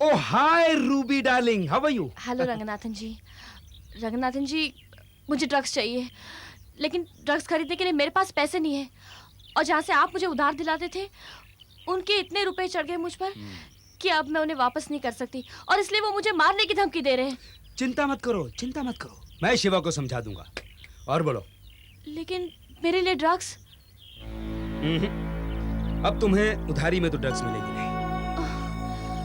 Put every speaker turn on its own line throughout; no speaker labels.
Oh, hi, Ruby darling. How are you?
Hello Ranganathan ji. Ranganathan ji, मुझे drugs चाहिए, लेकिन ड्रग्स खरीदने के लिए मेरे पास पैसे नहीं है। और जहाँ से आप मुझे उधार दिलाते थे, उनके इतने रुपए चढ़ गए मुझ पर कि अब मैं उन्हें वापस नहीं कर सकती, और इसलिए वो मुझे मारने की धमकी दे रहे हैं।
चिंता मत करो, चिंता मत करो। मैं शिवा को समझा दूंगा। और बोलो।
लेकिन मेरे लिए ड्रग्स?
अब तुम्हें उधारी में तो ड्रग्स मिलेगी नहीं।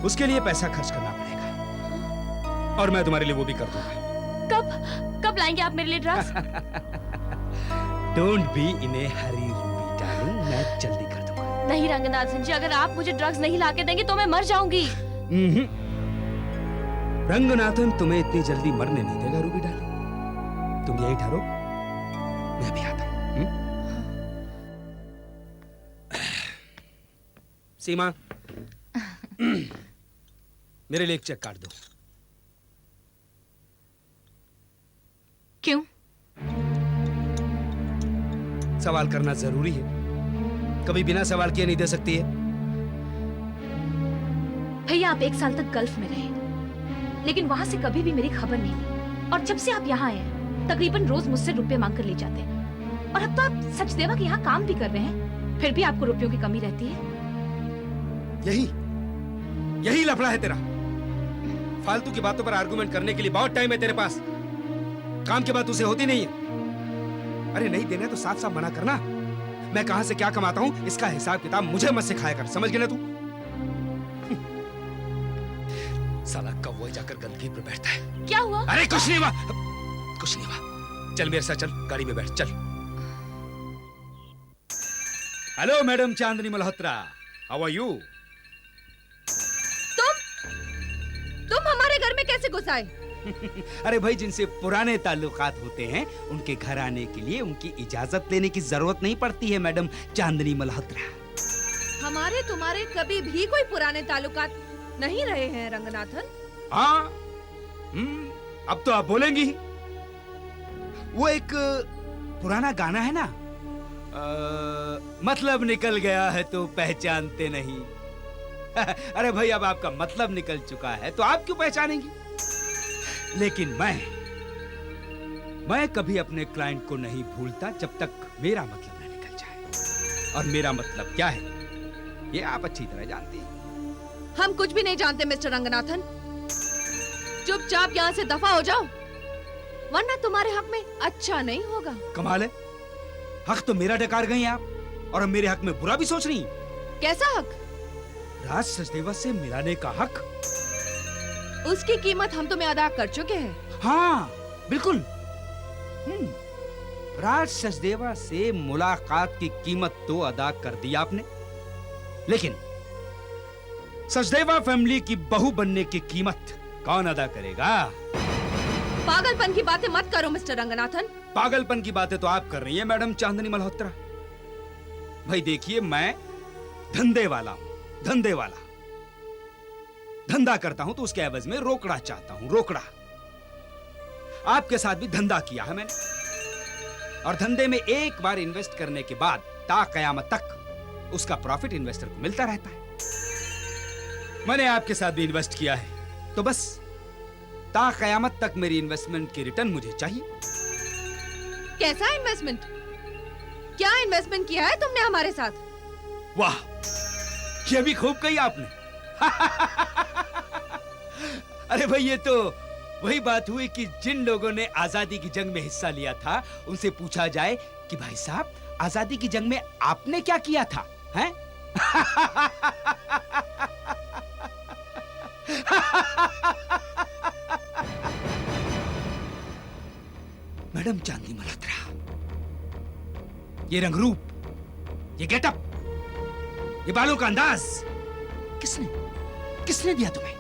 उसके लिए पैसा खर्च करना पड़ेगा, और मैं तुम्हारे लिए वो भी कर दूंगा।
कब लाएंगे आप मेरे लिए drugs?
Don't be in a hurry, Ruby darling. मैं जल्दी कर दूंगा।
नहीं रंगनाथन जी, अगर आप मुझे ड्रग्स नहीं लाके देंगे तो मैं मर जाऊंगी।
रंगनाथन तुम्हें इतनी जल्दी मरने नहीं देगा, रूबी डार्लिंग। तुम यही ठहरो, मैं भी आता हूं। सीमा, मेरे लिए एक चेक काट दो।
क्यों?
सवाल करना जरूरी है, कभी बिना सवाल किए नहीं दे सकती है।
भैया, आप 1 साल तक गल्फ में रहे, लेकिन वहां से कभी भी मेरी खबर नहीं ली, और जब से आप यहाँ आए हैं तकरीबन रोज मुझसे रुपए मांग कर ले जाते हैं। और अब तो आप सचदेवा के यहाँ काम भी कर रहे हैं, फिर भी आपको रुपयों की कमी रहती है।
यही लफड़ा है तेरा। फालतू की बातों पर आर्गुमेंट करने के लिए बहुत टाइम है तेरे पास, काम की बात उसे होती नहीं है। अरे नहीं देना तो साफ साफ मना करना। मैं कहां से क्या कमाता हूं इसका हिसाब किताब मुझे मत सिखाया कर, समझ गया ना तू? साला कौवा जाकर गंदगी पर बैठता है।
क्या हुआ?
अरे कुछ नहीं हुआ, कुछ नहीं हुआ। चल मेरे साथ चल, गाड़ी में बैठ, चल। Hello madam Chandni Malhotra, how are you?
तुम हमारे घर में कैसे घुस आए?
अरे भाई, जिनसे पुराने ताल्लुकात होते हैं उनके घर आने के लिए उनकी इजाजत लेने की जरूरत नहीं पड़ती है मैडम चांदनी मल्होत्रा।
हमारे तुम्हारे कभी भी कोई पुराने ताल्लुकात नहीं रहे हैं रंगनाथन।
हाँ, अब तो आप बोलेंगी। वो एक पुराना गाना है ना, मतलब निकल गया है तो पहचानते नहीं। अरे भाई, अब आपका मतलब निकल चुका है तो आप क्यों पहचानेंगी? लेकिन मैं कभी अपने क्लाइंट को नहीं भूलता जब तक मेरा मतलब न निकल जाए। और मेरा मतलब क्या है ये आप अच्छी तरह जानती हैं।
हम कुछ भी नहीं जानते मिस्टर रंगनाथन। चुपचाप यहाँ से दफा हो जाओ, वरना तुम्हारे हक में अच्छा नहीं होगा।
कमाल है, हक तो मेरा डकार गई आप, और अब मेरे हक में बुरा भी सोच रही हैं।
कैसा हक?
राज सचदेवा से मिलाने का हक।
उसकी कीमत हम तुम्हें अदा कर चुके हैं।
हाँ बिल्कुल। राज सचदेवा से मुलाकात की कीमत तो अदा कर दी आपने, लेकिन सचदेवा फैमिली की बहू बनने की कीमत कौन अदा करेगा?
पागलपन की बातें मत करो मिस्टर रंगनाथन।
पागलपन की बातें तो आप कर रही हैं मैडम चांदनी मल्होत्रा। भाई देखिए, मैं धंधे वाला हूं, धंधे वाला। धंधा करता हूं तो उसके एवज में रोकड़ा चाहता हूं, रोकड़ा। आपके साथ भी धंधा किया है मैंने, और धंधे में एक बार इन्वेस्ट करने के बाद ता कयामत तक उसका प्रॉफिट इन्वेस्टर को मिलता रहता है। मैंने आपके साथ भी इन्वेस्ट किया है, तो बस ता कयामत तक मेरी इन्वेस्टमेंट की रिटर्न मुझे चाहिए।
कैसा इन्वेस्टमेंट? क्या इन्वेस्टमेंट किया है तुमने हमारे साथ?
वाह, ये भी खूब कही आपने। अरे भाई, ये तो वही बात हुई कि जिन लोगों ने आजादी की जंग में हिस्सा लिया था उनसे पूछा जाए कि भाई साहब, आजादी की जंग में आपने क्या किया था, हैं? मैडम चांदनी मल्होत्रा, ये रंगरूप, ये गेटअप, ये बालों का अंदाज किसने दिया तुम्हें?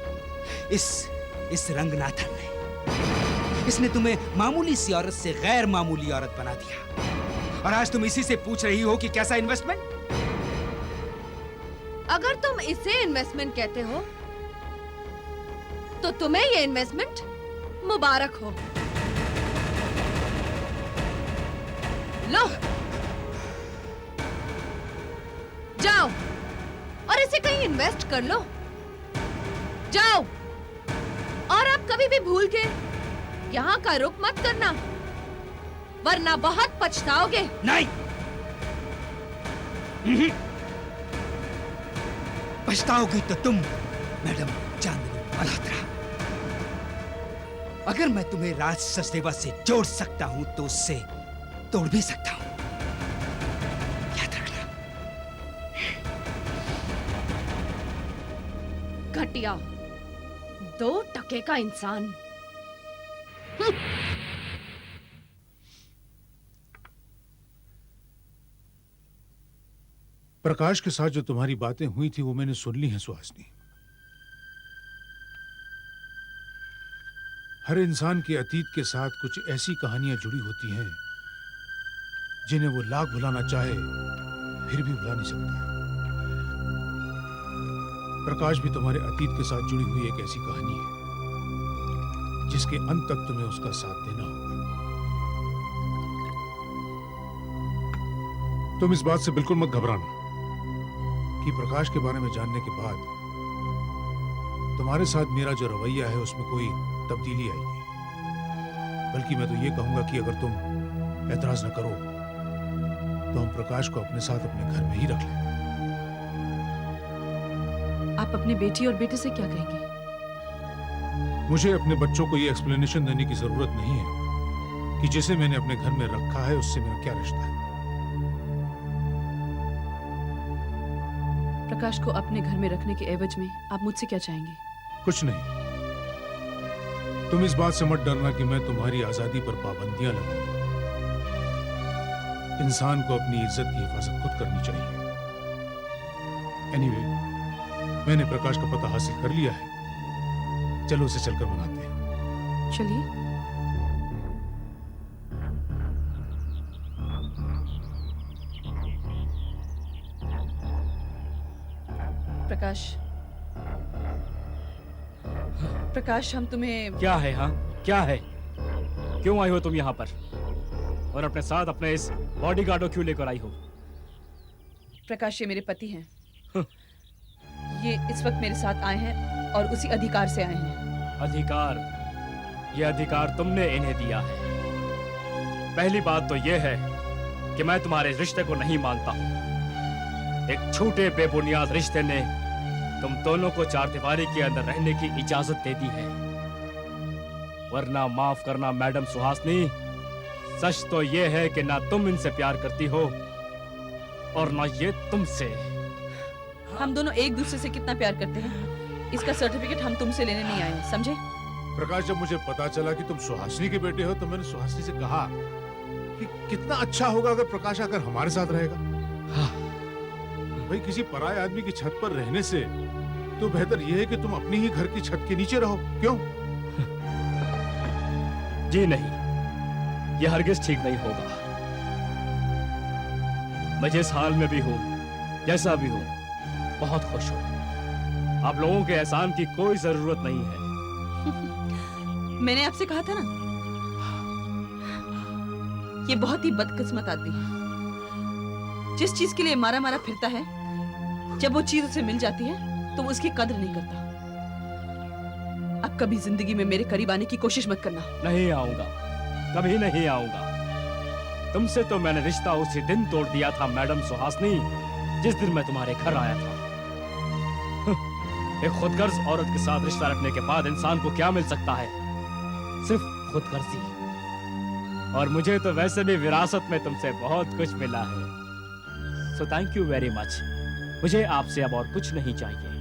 इस रंगनाथन ने। इसने तुम्हें मामूली सी औरत से गैर मामूली औरत बना दिया, और आज तुम इसी से पूछ रही हो कि कैसा इन्वेस्टमेंट?
अगर तुम इसे इन्वेस्टमेंट कहते हो तो तुम्हें ये इन्वेस्टमेंट मुबारक हो। लो, जाओ और इसे कहीं इन्वेस्ट कर लो, जाओ, और अब कभी भी भूल के यहाँ का रुख मत करना, वरना बहुत पछताओगे।
नहीं। पछताओगी तो तुम मैडम चांदनी मल्होत्रा। अगर मैं तुम्हें राज सचदेवा से जोड़ सकता हूं तो उससे तोड़ भी सकता हूं, याद रखना।
घटिया, 2 टके का इंसान।
प्रकाश के साथ जो तुम्हारी बातें हुई थी वो मैंने सुन ली हैं सुहासिनी। हर इंसान के अतीत के साथ कुछ ऐसी कहानियां जुड़ी होती हैं जिन्हें वो लाख भुलाना चाहे फिर भी भुला नहीं सकता है। प्रकाश भी तुम्हारे अतीत के साथ जुड़ी हुई एक ऐसी कहानी है जिसके अंत तक तुम्हें उसका साथ देना होगा। तुम इस बात से बिल्कुल मत घबराना कि प्रकाश के बारे में जानने के बाद तुम्हारे साथ मेरा जो रवैया है उसमें कोई तब्दीली आएगी। बल्कि मैं तो ये कहूंगा कि अगर तुम ऐतराज न करो तो हम प्रकाश को अपने साथ अपने घर में ही रख लें।
आप अपनी बेटी और बेटे से क्या कहेंगे?
मुझे अपने बच्चों को ये एक्सप्लेनेशन देने की जरूरत नहीं है कि जिसे मैंने अपने घर में रखा है उससे मेरा क्या रिश्ता है।
प्रकाश को अपने घर में रखने के एवज में आप मुझसे क्या चाहेंगे?
कुछ नहीं। तुम इस बात से मत डरना कि मैं तुम्हारी आजादी पर पाबंदियां लगाऊंगा। इंसान को अपनी इज्जत की हिफाजत खुद करनी चाहिए। एनीवे, मैंने प्रकाश का पता हासिल कर लिया है। चलो उसे चलकर मनाते हैं।
चलिए। प्रकाश, प्रकाश, हम तुम्हें...
क्या है? हाँ, क्या है? क्यों आई हो तुम यहाँ पर? और अपने साथ अपने इस बॉडीगार्ड को क्यों लेकर आई हो?
प्रकाश, ये मेरे पति हैं। ये इस वक्त मेरे साथ आए हैं और उसी अधिकार से आए हैं।
अधिकार? ये अधिकार तुमने इन्हें दिया है। पहली बात तो ये है कि मैं तुम्हारे रिश्ते को नहीं मानता हूँ। एक छोटे बेबुनियाद रिश्ते ने तुम दोनों को चारदीवारी के अंदर रहने की इजाजत दे दी है। वरना माफ करना मैडम सुहासिनी, सच तो ये है कि ना तुम इनसे प्यार करती हो और ना ये तुमसे।
हम दोनों एक दूसरे से कितना प्यार करते हैं, इसका सर्टिफिकेट हम तुमसे लेने नहीं आए हैं, समझे?
प्रकाश, जब मुझे पता चला कि तुम सुहासिनी के बेटे हो तो मैंने सुहासिनी से कहा कि कितना अच्छा होगा अगर प्रकाश आकर हमारे साथ रहेगा।
हाँ।
भाई, किसी पराये आदमी की छत पर रहने से तो बेहतर यह है कि तुम अपनी ही घर की छत के नीचे रहो। क्यों?
जी नहीं, यह हरगिज ठीक नहीं होगा। मैं जिस हाल में भी हूँ, जैसा भी हूँ, बहुत खुश हूँ। आप लोगों के एहसान की कोई जरूरत नहीं है।
मैंने आपसे कहा था ना, ये बहुत ही बदकिस्मत आदमी है। जिस चीज के लिए मारा मारा फिरता है, जब वो चीज उसे मिल जाती है तो वो उसकी कदर नहीं करता। अब कभी जिंदगी में मेरे करीब आने की कोशिश मत करना।
नहीं आऊंगा, कभी नहीं आऊंगा। तुमसे तो मैंने रिश्ता उसी दिन तोड़ दिया था मैडम सुहासिनी, जिस दिन मैं तुम्हारे घर आया था। एक खुदगर्ज औरत के साथ रिश्ता रखने के बाद इंसान को क्या मिल सकता है? सिर्फ खुदगर्जी। और मुझे तो वैसे भी विरासत में तुमसे बहुत कुछ मिला है। So thank you very much. मुझे आपसे अब और कुछ नहीं चाहिए।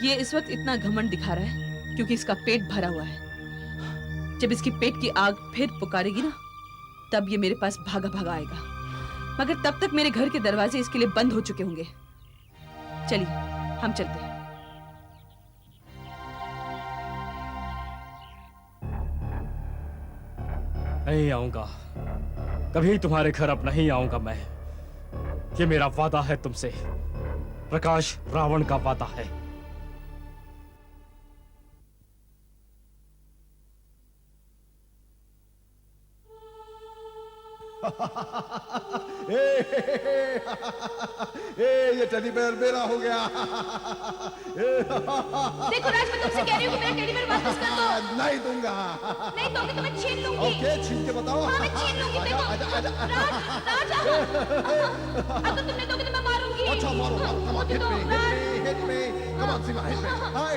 ये इस वक्त इतना घमंड दिखा रहा है क्योंकि इसका पेट भरा हुआ है। जब इसकी पेट की आग फिर पुकारेगी ना, तब ये मेरे पास भागा भागा आएगा। मगर तब तक मेरे घर के दरवाजे इसके लिए बंद हो चुके होंगे। चलिए, हम चलते हैं।
नहीं आऊंगा, कभी तुम्हारे घर अब नहीं आऊंगा मैं। ये मेरा वादा है तुमसे। प्रकाश रावण का वादा है।
ये टेडी बेयर मेरा हो गया।
देखो राज, मैं तुमसे कह रही हूँ कि मेरा टेडी बेयर वापस कर दो।
नहीं दूंगा।
नहीं दोगे तो मैं छीन लूंगी।
ओके, छीन के बताओ।
हाँ, मैं छीन लूंगी। देखो
आजा, आजा, आजा।
राज, अगर तुमने दोगे तो मैं मारूंगी।
अच्छा मारो, come on,
मुझे
hit
दो,
me,
Raj.
hit me, come on, Seema, hit me. Hi.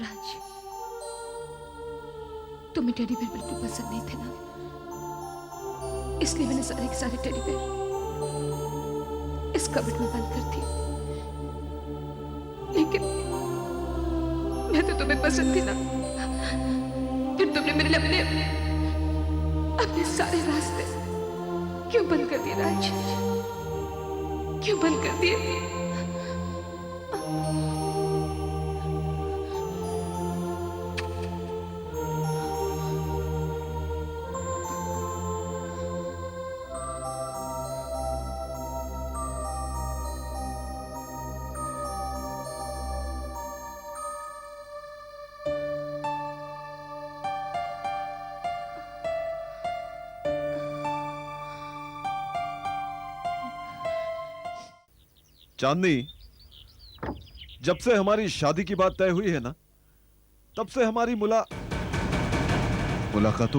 राज, तुम्हें टेडी बेयर बिल्कुल पसंद नहीं थे ना, इसलिए मैंने सारे के सारे टेडी बेयर इस कबर्ड में बंद कर दिए। लेकिन मैं तो तुम्हें पसंद थी ना, फिर तुमने मेरे लिए अपने सारे रास्ते क्यों बंद कर दिए राज? क्यों बंद कर दिए?
चांदनी, जब से हमारी शादी की बात तय हुई है ना, तब से हमारी मुलाकातों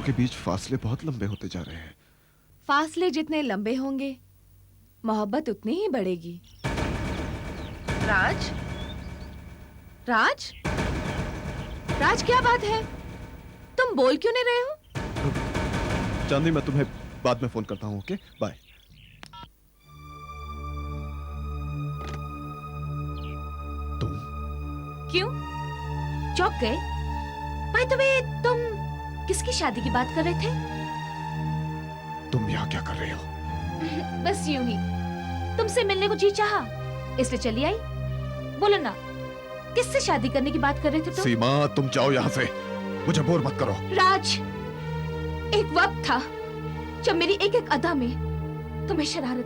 के बीच फासले बहुत लंबे होते जा रहे हैं।
फासले जितने लंबे होंगे, मोहब्बत उतनी ही बढ़ेगी। राज, राज, राज, क्या बात है? तुम बोल क्यों नहीं रहे हो?
चांदनी, मैं तुम्हें बाद में फोन करता हूं। Okay, bye.
क्यों चौंक गए? भाई तुम्हें, तुम किसकी शादी की बात कर रहे थे?
तुम यहाँ क्या कर रहे हो?
बस यूं ही तुमसे मिलने को जी चाहा, इसलिए चली आई। बोलो ना, किससे शादी करने की बात कर रहे थे तुम?
सीमा, तुम जाओ यहाँ से, मुझे बोर मत करो।
राज, एक वक्त था जब मेरी एक एक अदा में तुम्हें शरारत,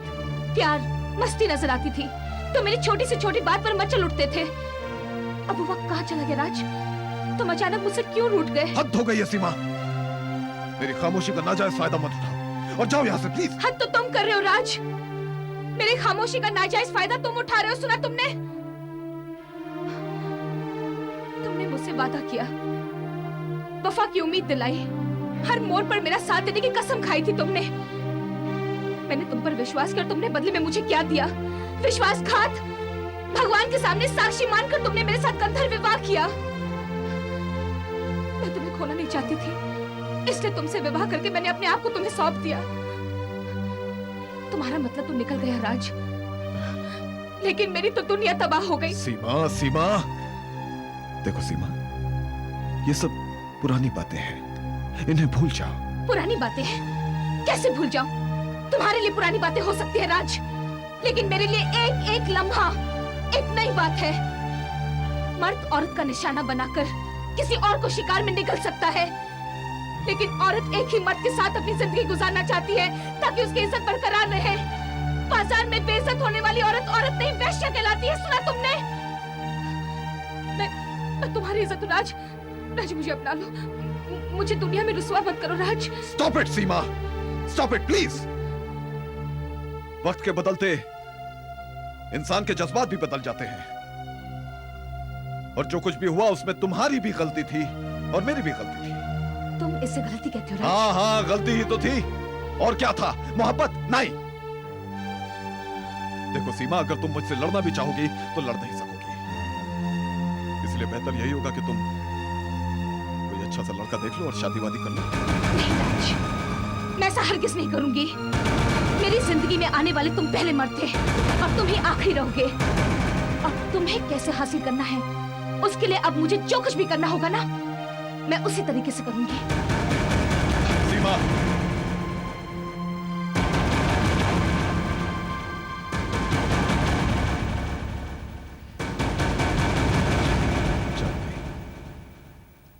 प्यार, मस्ती नजर आती थी। तो मेरी छोटी से छोटी बात पर मचल उठते थे। अब वो वक्त कहाँ चला गया राज? तुम अचानक मुझसे क्यों रूठ गए?
हद हो गई है सीमा, मेरी खामोशी का नाजायज फायदा मत उठाओ और जाओ यहाँ से प्लीज।
हद तो तुम कर रहे हो राज, मेरी खामोशी का नाजायज फायदा तुम उठा रहे हो। सुना तुमने? तुमने मुझसे वादा किया, वफा की उम्मीद दिलाई, हर मोड़ पर मेरा साथ देने की कसम खाई थी तुमने। मैंने तुम पर विश्वास किया और तुमने बदले में मुझे क्या दिया? विश्वासघात। भगवान के सामने साक्षी मानकर तुमने मेरे साथ गंधर्व विवाह किया। मैं तुम्हें खोना नहीं चाहती थी, इसलिए तुमसे विवाह करके मैंने अपने आप को तुम्हें सौंप दिया। तुम्हारा मतलब तो निकल गया राज, लेकिन मेरी तो दुनिया तबाह हो गई।
सीमा, सीमा, देखो सीमा, ये सब पुरानी बातें हैं, इन्हें भूल जाओ।
पुरानी बातें हैं? कैसे भूल जाऊं? तुम्हारे लिए पुरानी बातें हो सकती है राज, लेकिन मेरे लिए एक एक लम्हा एक नई बात है। मर्द औरत का निशाना बनाकर किसी और को शिकार में निकल सकता है, लेकिन औरत एक ही मर्द के साथ अपनी जिंदगी गुजारना चाहती है ताकि उसकी इज्जत बरकरार रहे। बाजार में बेइज्जत होने वाली औरत औरत नहीं, वेश्या कहलाती है। सुना तुमने? मैं तुम्हारी इज्जत हूं राज। राज, मुझे अपना लो, मुझे दुनिया में रुसवा मत करो Raj.
Stop it Seema, stop it please. वक्त के बदलते इंसान के जज्बात भी बदल जाते हैं, और जो कुछ भी हुआ उसमें तुम्हारी भी गलती थी और मेरी भी गलती थी।
तुम इससे गलती कहते हो राज?
हाँ हाँ, गलती ही तो थी, और क्या था? मोहब्बत नहीं। देखो सीमा, अगर तुम मुझसे लड़ना भी चाहोगी तो लड़ नहीं सकोगी, इसलिए बेहतर यही होगा कि तुम कोई अच्छा सा लड़का देख लो और शादी वादी कर लो।
नहीं राज, मैं ऐसा हरगिज नहीं करूंगी। मेरी जिंदगी में आने वाले तुम पहले मर्द थे और तुम ही आखिरी रहोगे। और तुम्हें कैसे हासिल करना है उसके लिए अब मुझे जो कुछ भी करना होगा ना, मैं उसी तरीके से करूंगी।
सीमा,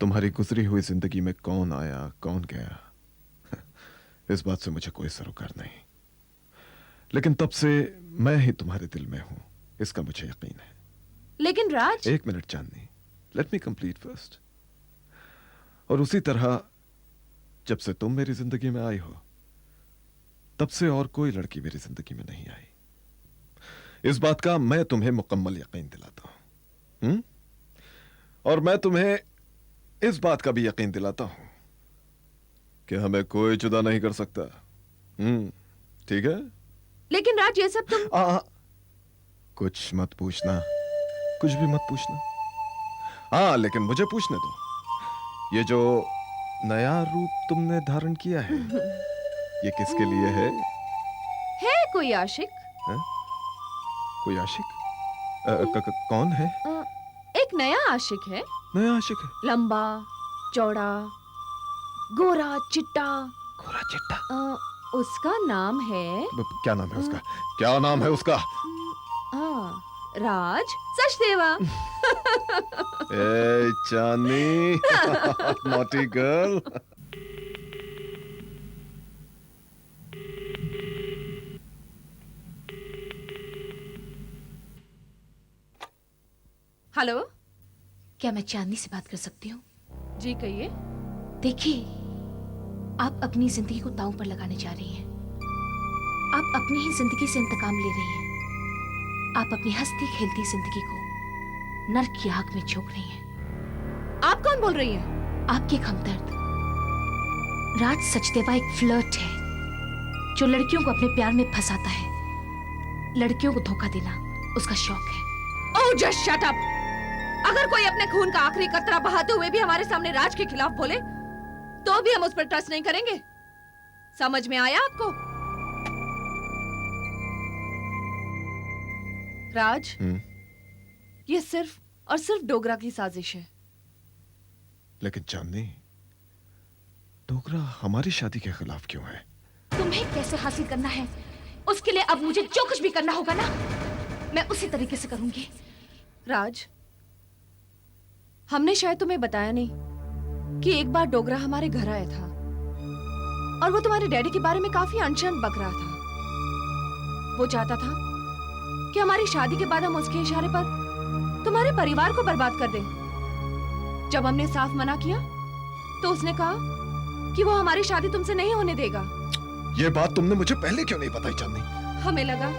तुम्हारी गुजरी हुई जिंदगी में कौन आया कौन गया, इस बात से मुझे कोई सरोकार नहीं, लेकिन तब से मैं ही तुम्हारे दिल में हूं, इसका मुझे यकीन है।
लेकिन राज,
एक मिनट चांदनी, लेट मी कंप्लीट फर्स्ट। और उसी तरह जब से तुम मेरी जिंदगी में आई हो, तब से और कोई लड़की मेरी जिंदगी में नहीं आई। इस बात का मैं तुम्हें मुकम्मल यकीन दिलाता हूं। और मैं तुम्हें इस बात का भी यकीन दिलाता हूं कि हमें कोई जुदा नहीं कर सकता। ठीक है?
लेकिन राज ये सब तुम
कुछ मत पूछना, कुछ भी मत पूछना। लेकिन मुझे पूछने दो, ये जो नया रूप तुमने धारण किया है, ये किसके लिए है?
कोई आशिक?
कोई आशिक? कौन है?
एक नया आशिक है।
नया आशिक है?
लंबा, चौड़ा, गोरा, चिट्टा।
गोरा चिट्टा?
उसका नाम है,
क्या नाम है उसका? क्या नाम है उसका?
राज सचदेवा।
ए चांदनी, नॉटी गर्ल।
हेलो,
क्या मैं चांदनी से बात कर सकती हूँ?
जी कहिए।
देखिए, आप अपनी जिंदगी को दांव पर लगाने जा रही हैं। आप अपनी ही जिंदगी से इंतकाम ले रही हैं। आप अपनी हंसती खेलती जिंदगी को नर्क की आग में झोंक रही हैं।
आप कौन बोल रही हैं?
आपके हमदर्द राज सचदेवा एक फ्लर्ट है जो लड़कियों को अपने प्यार में फंसाता है। लड़कियों को धोखा देना उसका शौक है।
Oh just shut up. अगर कोई अपने खून का आखिरी कतरा बहाते हुए भी हमारे सामने राज के खिलाफ बोले तो भी हम उस पर ट्रस्ट नहीं करेंगे। समझ में आया आपको? राज, ये सिर्फ और सिर्फ डोगरा की साजिश है।
लेकिन चांदनी, डोगरा हमारी शादी के खिलाफ क्यों है?
तुम्हें कैसे हासिल करना है उसके लिए अब मुझे जो कुछ भी करना होगा ना, मैं उसी तरीके से करूंगी।
राज, हमने शायद तुम्हें बताया नहीं कि एक बार डोगरा हमारे घर आया था और वो तुम्हारे डैडी के बारे में काफी अनशन बक रहा था। वो चाहता था कि हमारी शादी के बाद हम उसके इशारे पर तुम्हारे परिवार को बर्बाद कर दें। जब हमने साफ मना किया तो उसने कहा कि वो हमारी शादी तुमसे नहीं होने देगा।
ये बात तुमने मुझे पहले क्यों नहीं बताई चांदनी?
हमें लगा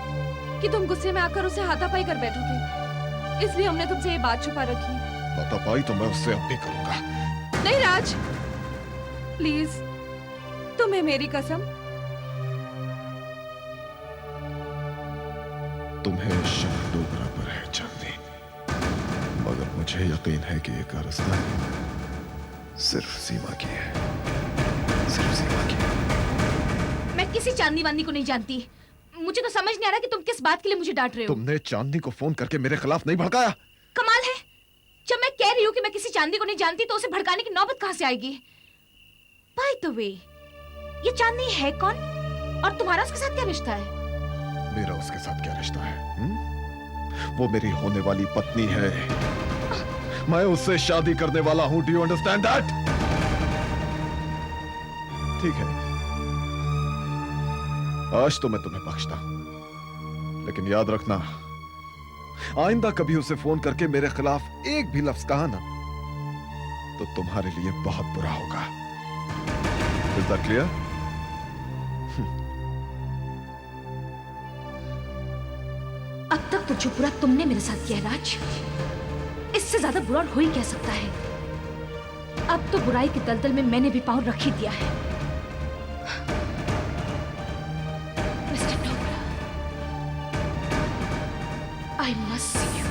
कि तुम गुस्से में आकर उसे हाथापाई कर बैठोगे, इसलिए हमने तुमसे ये बात छुपा रखी।
हाथापाई तो मैं उससे अब भी करूंगा।
नहीं राज, प्लीज, तुम्हें मेरी कसम।
तुम्हें शक डोगरा पर है चांदनी, मगर मुझे यकीन है कि ये कारस्तान सिर्फ सीमा की है, सिर्फ सीमा की है।
मैं किसी चांदनी वांदनी को नहीं जानती। मुझे तो समझ नहीं आ रहा कि तुम किस बात के लिए मुझे डांट रहे हो।
तुमने चांदनी को फोन करके मेरे खिलाफ नहीं भड़काया?
कमाल है, जब मैं कह रही हूँ कि मैं किसी चांदनी को नहीं जानती तो उसे भड़काने की नौबत कहाँ से आएगी? बाय द वे, ये चांदनी है कौन और तुम्हारा उसके साथ क्या रिश्ता है?
मेरा उसके साथ क्या रिश्ता है? वो मेरी होने वाली पत्नी है। मैं उससे शादी करने वाला हूं। Do you understand that? ठीक है, आज तो मैं तुम्हें बख्शता हूं, लेकिन याद रखना, आइंदा कभी उसे फोन करके मेरे खिलाफ एक भी लफ्ज कहा ना, तो तुम्हारे लिए बहुत बुरा होगा। Is that clear?
अब तक तो जो बुरा तुमने मेरे साथ किया है राज, इससे ज्यादा बुरा और हो ही क्या सकता है। अब तो बुराई के दलदल में मैंने भी पांव रख ही दिया है। Mister Dogra, I must see you.